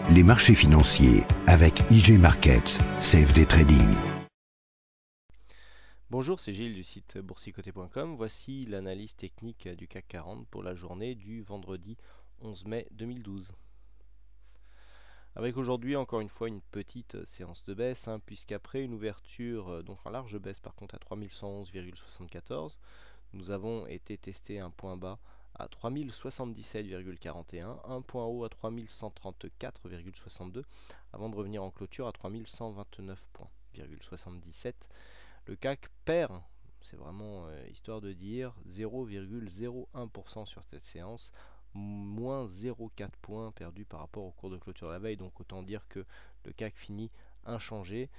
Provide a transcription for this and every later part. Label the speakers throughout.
Speaker 1: les marchés financiers avec IG Markets, CFD Trading.
Speaker 2: Bonjour, c'est Gilles du site boursicoté.com. Voici l'analyse technique du CAC 40 pour la journée du vendredi 11 mai 2012. Avec aujourd'hui encore une fois une petite séance de baisse, puisqu'après une ouverture donc en large baisse par contre à 3111,74, nous avons été tester un point bas à 3077,41, un point haut à 3134,62 avant de revenir en clôture à 3129,77. Le CAC perd, c'est vraiment histoire de dire, 0,01% sur cette séance, moins 0,4 points perdus par rapport au cours de clôture de la veille. Donc autant dire que le CAC finit inchangé,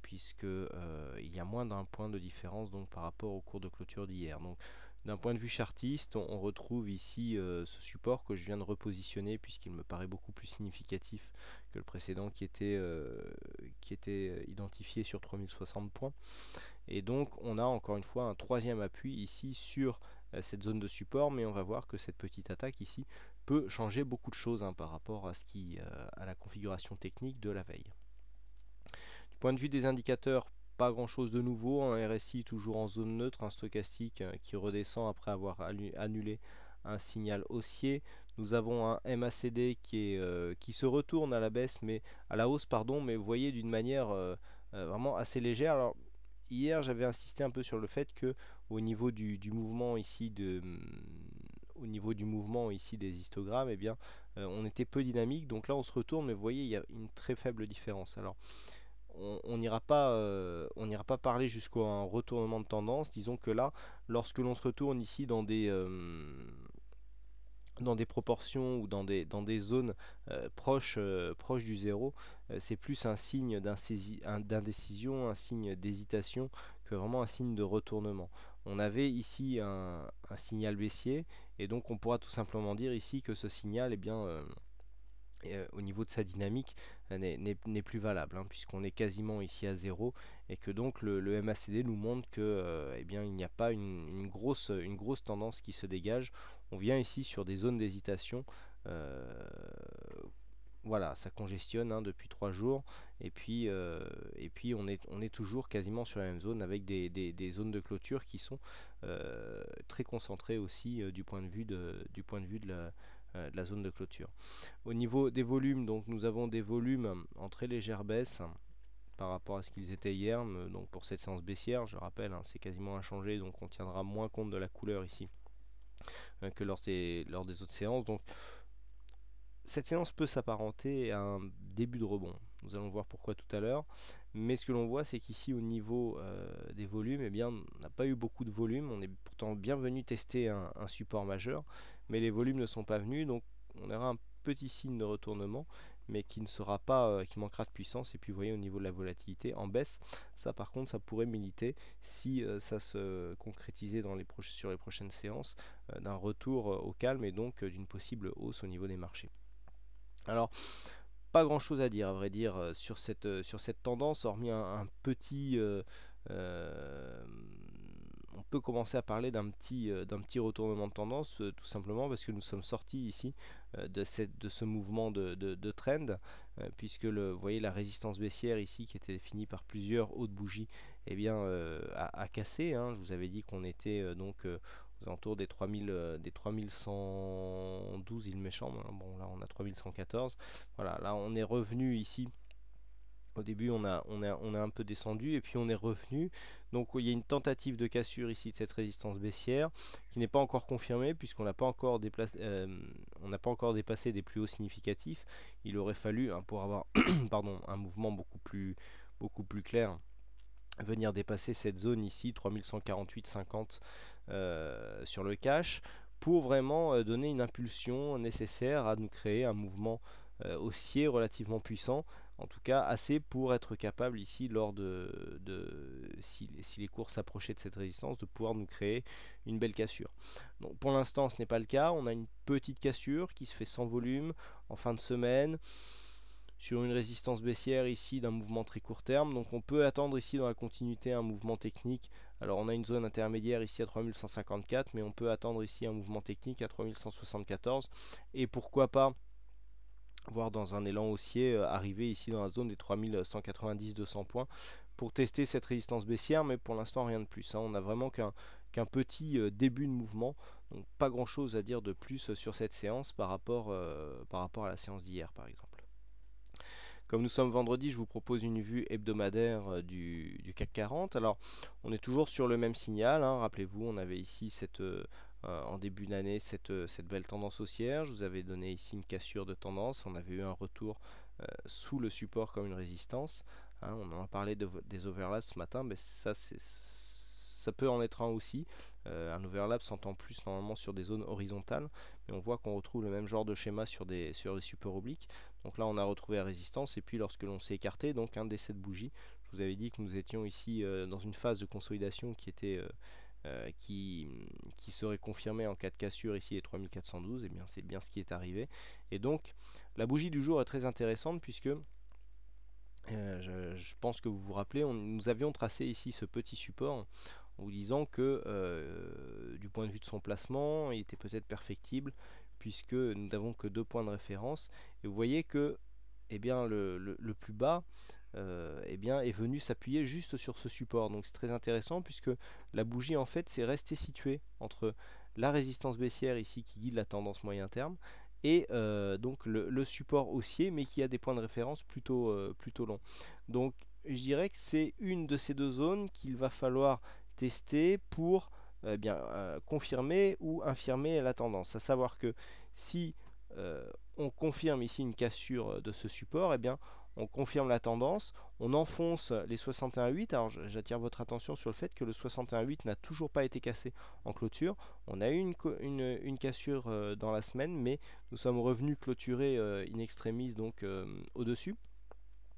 Speaker 2: puisque il y a moins d'un point de différence donc, par rapport au cours de clôture d'hier. Donc d'un point de vue chartiste, on retrouve ici ce support que je viens de repositionner puisqu'il me paraît beaucoup plus significatif que le précédent qui était identifié sur 3060 points. Et donc on a encore une fois un troisième appui ici sur cette zone de support, mais on va voir que cette petite attaque ici peut changer beaucoup de choses par rapport à à la configuration technique de la veille. Du point de vue des indicateurs, pas grand chose de nouveau, un RSI toujours en zone neutre, un stochastique qui redescend après avoir annulé un signal haussier. Nous avons un MACD qui se retourne à la baisse, mais à la hausse mais vous voyez d'une manière vraiment assez légère. Alors hier j'avais insisté un peu sur le fait que au niveau du mouvement ici au niveau du mouvement ici des histogrammes, eh bien on était peu dynamique. Donc là on se retourne, mais vous voyez il y a une très faible différence. Alors on n'ira pas parler jusqu'à un retournement de tendance. Disons que là, lorsque l'on se retourne ici dans des proportions ou dans des zones proches du zéro, c'est plus un signe d'indécision, un signe d'hésitation que vraiment un signe de retournement. On avait ici un signal baissier et donc on pourra tout simplement dire ici que ce signal, au niveau de sa dynamique, n'est plus valable, puisqu'on est quasiment ici à zéro et que donc le MACD nous montre que il n'y a pas une grosse tendance qui se dégage. On vient ici sur des zones d'hésitation. Voilà, ça congestionne depuis 3 jours et puis on est toujours quasiment sur la même zone avec des zones de clôture qui sont très concentrées aussi du point de vue de la zone de clôture. Au niveau des volumes, donc nous avons des volumes en très légère baisse par rapport à ce qu'ils étaient hier. Donc pour cette séance baissière, je rappelle, c'est quasiment inchangé, donc on tiendra moins compte de la couleur ici que lors des autres séances. Donc cette séance peut s'apparenter à un début de rebond. Nous allons voir pourquoi tout à l'heure. Mais ce que l'on voit, c'est qu'ici, au niveau des volumes, on n'a pas eu beaucoup de volume. On est pourtant bien venu tester un support majeur, mais les volumes ne sont pas venus. Donc, on aura un petit signe de retournement, mais qui ne sera pas, qui manquera de puissance. Et puis, vous voyez, au niveau de la volatilité, en baisse, ça, par contre, ça pourrait militer si ça se concrétisait sur les prochaines séances, d'un retour au calme et donc d'une possible hausse au niveau des marchés. Alors, pas grand chose à dire, à vrai dire, sur cette tendance, hormis un petit. On peut commencer à parler d'un petit retournement de tendance, tout simplement parce que nous sommes sortis ici de ce mouvement de trend, puisque vous voyez la résistance baissière ici qui était définie par plusieurs hauts de bougies, a cassé. Je vous avais dit qu'on était aux alentours des 3112 il me semble. Bon là on a 3114. Voilà, là on est revenu ici. Au début on a un peu descendu et puis on est revenu. Donc il y a une tentative de cassure ici de cette résistance baissière qui n'est pas encore confirmée puisqu'on n'a pas encore dépassé des plus hauts significatifs. Il aurait fallu pour avoir un mouvement beaucoup plus clair venir dépasser cette zone ici 3148,50 sur le cash pour vraiment donner une impulsion nécessaire à nous créer un mouvement haussier relativement puissant, en tout cas assez pour être capable ici si les cours s'approchaient de cette résistance, de pouvoir nous créer une belle cassure. Donc pour l'instant ce n'est pas le cas, on a une petite cassure qui se fait sans volume en fin de semaine sur une résistance baissière ici d'un mouvement très court terme. Donc on peut attendre ici dans la continuité un mouvement technique. Alors on a une zone intermédiaire ici à 3154, mais on peut attendre ici un mouvement technique à 3174 et pourquoi pas voire dans un élan haussier, arriver ici dans la zone des 3190-200 points pour tester cette résistance baissière, mais pour l'instant rien de plus, hein. On n'a vraiment qu'un petit début de mouvement, donc pas grand chose à dire de plus sur cette séance par rapport à la séance d'hier par exemple. Comme nous sommes vendredi, je vous propose une vue hebdomadaire du CAC 40. Alors, on est toujours sur le même signal, hein. Rappelez-vous, on avait ici en début d'année cette belle tendance haussière. Je vous avais donné ici une cassure de tendance. On avait eu un retour sous le support comme une résistance, hein. On en a parlé des overlaps ce matin, mais ça peut en être un aussi. Un overlap s'entend plus normalement sur des zones horizontales, mais on voit qu'on retrouve le même genre de schéma sur des supports obliques. Donc là on a retrouvé la résistance, et puis lorsque l'on s'est écarté, donc un des 7 bougies, je vous avais dit que nous étions ici dans une phase de consolidation qui serait confirmée en cas de cassure ici les 3412, et bien c'est bien ce qui est arrivé. Et donc la bougie du jour est très intéressante puisque je pense que vous vous rappelez, nous avions tracé ici ce petit support en vous disant que du point de vue de son placement, il était peut-être perfectible puisque nous n'avons que 2 points de référence. Et vous voyez que eh bien, le plus bas eh bien, est venu s'appuyer juste sur ce support. Donc c'est très intéressant puisque la bougie en fait s'est restée située entre la résistance baissière ici qui guide la tendance moyen terme et donc le support haussier, mais qui a des points de référence plutôt longs. Donc je dirais que c'est une de ces deux zones qu'il va falloir tester pour confirmer ou infirmer la tendance. À savoir que si on confirme ici une cassure de ce support, eh bien on confirme la tendance, on enfonce les 61,8. Alors j'attire votre attention sur le fait que le 61,8 n'a toujours pas été cassé en clôture. On a eu une cassure dans la semaine, mais nous sommes revenus clôturer in extremis, donc au-dessus,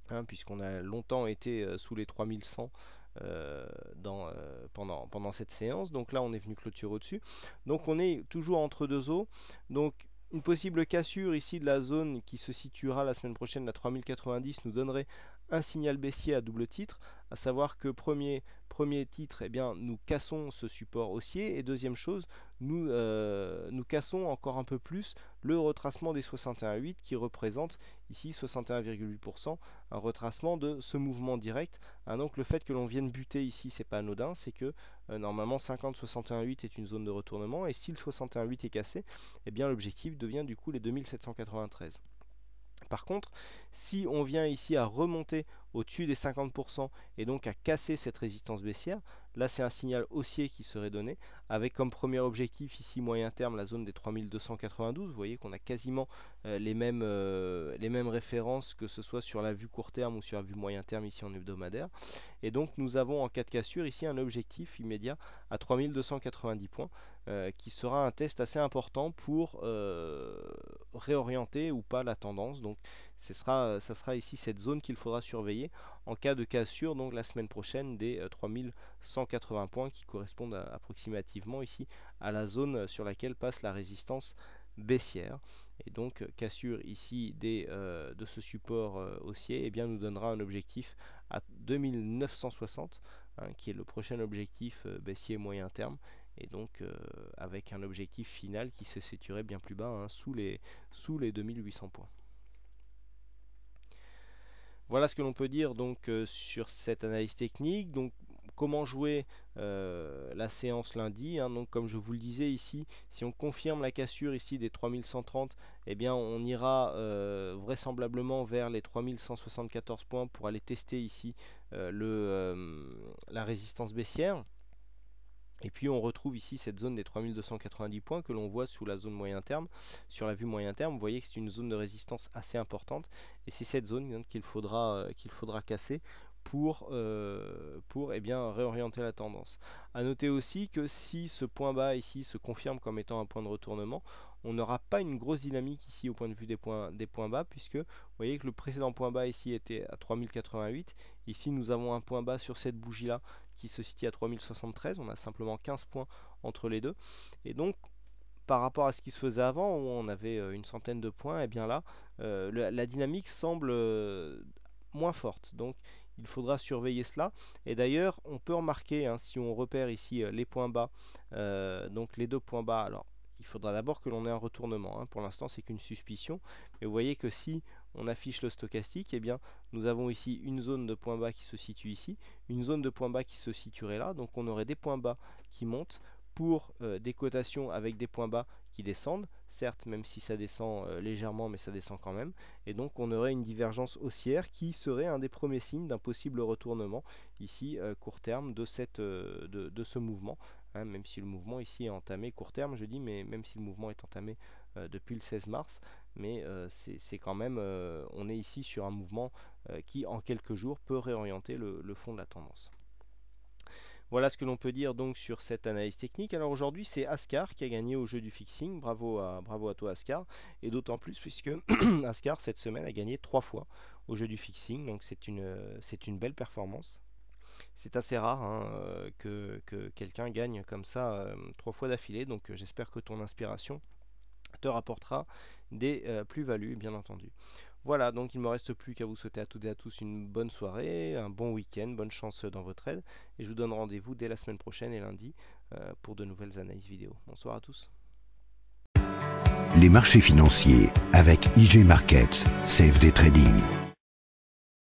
Speaker 2: hein, puisqu'on a longtemps été sous les 3100 pendant cette séance. Donc là on est venu clôturer au-dessus. Donc on est toujours entre deux eaux. Donc une possible cassure ici de la zone qui se situera la semaine prochaine, la 3090, nous donnerait un signal baissier à double titre, à savoir que premier titre, eh bien, nous cassons ce support haussier, et deuxième chose, nous cassons encore un peu plus le retracement des 61,8 qui représente ici 61,8%, un retracement de ce mouvement direct, hein. Donc le fait que l'on vienne buter ici, c'est pas anodin, c'est que normalement 50-61,8 est une zone de retournement, et si le 61,8 est cassé, eh bien l'objectif devient du coup les 2793. Par contre, si on vient ici à remonter au-dessus des 50% et donc à casser cette résistance baissière, là c'est un signal haussier qui serait donné, avec comme premier objectif ici moyen terme la zone des 3292. Vous voyez qu'on a quasiment les mêmes références, que ce soit sur la vue court terme ou sur la vue moyen terme ici en hebdomadaire. Et donc nous avons en cas de cassure ici un objectif immédiat à 3290 points, qui sera un test assez important pour réorienter ou pas la tendance. Donc ça sera ici cette zone qu'il faudra surveiller en cas de cassure, donc la semaine prochaine, des 3180 points, qui correspondent approximativement ici à la zone sur laquelle passe la résistance baissière. Et donc cassure ici de ce support haussier, eh bien, nous donnera un objectif à 2960, hein, qui est le prochain objectif baissier moyen terme, et donc avec un objectif final qui se situerait bien plus bas, hein, sous les 2800 points. Voilà ce que l'on peut dire donc sur cette analyse technique. Donc comment jouer la séance lundi, hein. Donc comme je vous le disais ici, si on confirme la cassure ici des 3130, eh bien on ira vraisemblablement vers les 3174 points pour aller tester ici la résistance baissière. Et puis on retrouve ici cette zone des 3290 points que l'on voit sous la zone moyen terme. Sur la vue moyen terme, vous voyez que c'est une zone de résistance assez importante, et c'est cette zone, hein, qu'il faudra casser pour eh bien, réorienter la tendance. A noter aussi que si ce point bas ici se confirme comme étant un point de retournement, on n'aura pas une grosse dynamique ici au point de vue des points bas, puisque vous voyez que le précédent point bas ici était à 3088. Ici nous avons un point bas sur cette bougie là qui se situe à 3073. On a simplement 15 points entre les deux, et donc par rapport à ce qui se faisait avant où on avait une centaine de points, et bien là la dynamique semble moins forte. Donc il faudra surveiller cela. Et d'ailleurs on peut remarquer, hein, si on repère ici les points bas, donc les deux points bas, alors il faudra d'abord que l'on ait un retournement, hein. Pour l'instant, c'est qu'une suspicion. Mais vous voyez que si on affiche le stochastique, eh bien, nous avons ici une zone de point bas qui se situe ici, une zone de point bas qui se situerait là. Donc on aurait des points bas qui montent pour des cotations avec des points bas qui descendent, certes même si ça descend légèrement, mais ça descend quand même, et donc on aurait une divergence haussière qui serait un des premiers signes d'un possible retournement ici court terme de ce mouvement, hein, même si le mouvement ici est entamé court terme, je dis, mais même si le mouvement est entamé depuis le 16 mars, mais c'est quand même, on est ici sur un mouvement qui en quelques jours peut réorienter le fond de la tendance. Voilà ce que l'on peut dire donc sur cette analyse technique. Alors aujourd'hui, c'est Ascar qui a gagné au jeu du fixing. Bravo à toi Ascar. Et d'autant plus puisque Ascar cette semaine a gagné 3 fois au jeu du fixing. Donc c'est une belle performance. C'est assez rare, hein, que quelqu'un gagne comme ça 3 fois d'affilée. Donc j'espère que ton inspiration te rapportera des plus-values, bien entendu. Voilà, donc il ne me reste plus qu'à vous souhaiter à toutes et à tous une bonne soirée, un bon week-end, bonne chance dans votre aide. Et je vous donne rendez-vous dès la semaine prochaine et lundi pour de nouvelles analyses vidéo. Bonsoir à tous.
Speaker 1: Les marchés financiers avec IG Markets, CFD Trading.